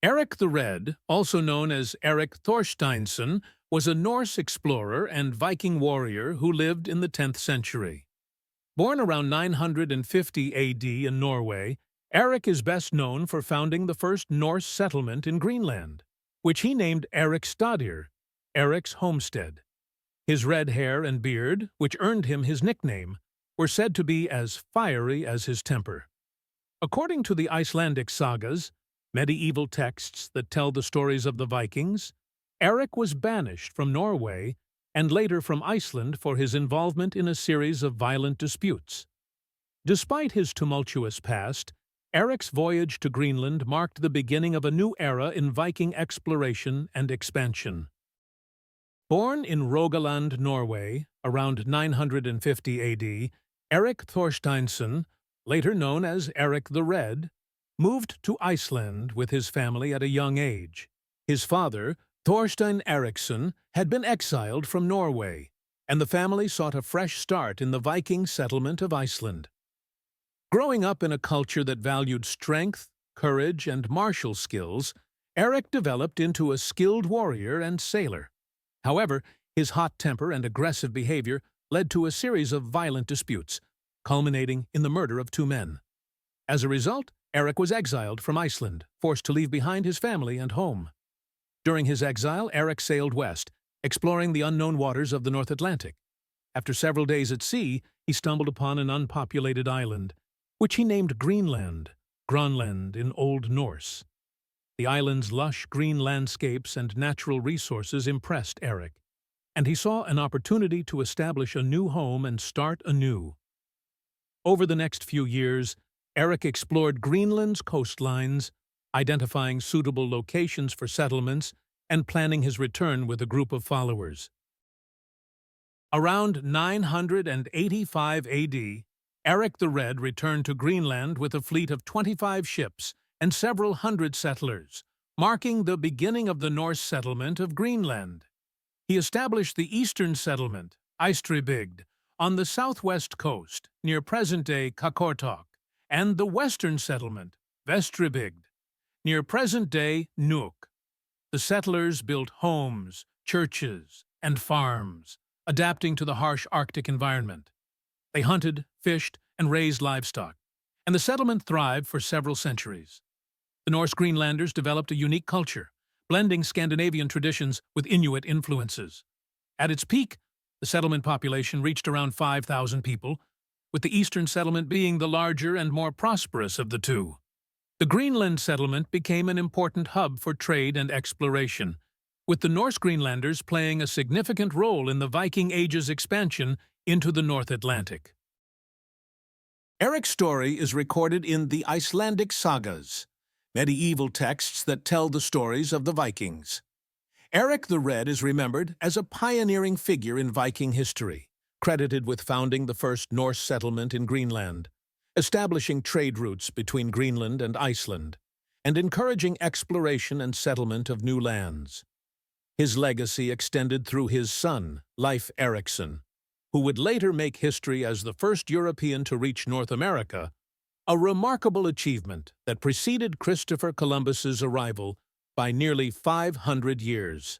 Erik the Red, also known as Erik Thorsteinsson, was a Norse explorer and Viking warrior who lived in the 10th century. Born around 950 AD in Norway, Erik is best known for founding the first Norse settlement in Greenland, which he named Erikstadir, Erik's homestead. His red hair and beard, which earned him his nickname, were said to be as fiery as his temper. According to the Icelandic sagas, medieval texts that tell the stories of the Vikings, Erik was banished from Norway and later from Iceland for his involvement in a series of violent disputes. Despite his tumultuous past, Erik's voyage to Greenland marked the beginning of a new era in Viking exploration and expansion. Born in Rogaland, Norway, around 950 AD, Erik Thorsteinsson, later known as Erik the Red, moved to Iceland with his family at a young age. His father, Thorstein Eriksson, had been exiled from Norway, and the family sought a fresh start in the Viking settlement of Iceland. Growing up in a culture that valued strength, courage, and martial skills, Erik developed into a skilled warrior and sailor. However, his hot temper and aggressive behavior led to a series of violent disputes, culminating in the murder of two men. As a result, Erik was exiled from Iceland, forced to leave behind his family and home. During his exile, Erik sailed west, exploring the unknown waters of the North Atlantic. After several days at sea, he stumbled upon an unpopulated island, which he named Greenland, Grönland in Old Norse. The island's lush green landscapes and natural resources impressed Erik, and he saw an opportunity to establish a new home and start anew. Over the next few years, Erik explored Greenland's coastlines, identifying suitable locations for settlements and planning his return with a group of followers. Around 985 AD, Erik the Red returned to Greenland with a fleet of 25 ships and several hundred settlers, marking the beginning of the Norse settlement of Greenland. He established the eastern settlement, Eystribygd, on the southwest coast, near present-day Qaqortoq, and the western settlement, Vestribygd, near present-day Nuuk. The settlers built homes, churches, and farms, adapting to the harsh Arctic environment. They hunted, fished, and raised livestock, and the settlement thrived for several centuries. The Norse Greenlanders developed a unique culture, blending Scandinavian traditions with Inuit influences. At its peak, the settlement population reached around 5,000 people, with the eastern settlement being the larger and more prosperous of the two. The Greenland settlement became an important hub for trade and exploration, with the Norse Greenlanders playing a significant role in the Viking Age's expansion into the North Atlantic. Erik's story is recorded in the Icelandic sagas, medieval texts that tell the stories of the Vikings. Erik the Red is remembered as a pioneering figure in Viking history, credited with founding the first Norse settlement in Greenland, establishing trade routes between Greenland and Iceland, and encouraging exploration and settlement of new lands. His legacy extended through his son, Leif Erikson, who would later make history as the first European to reach North America, a remarkable achievement that preceded Christopher Columbus's arrival by nearly 500 years.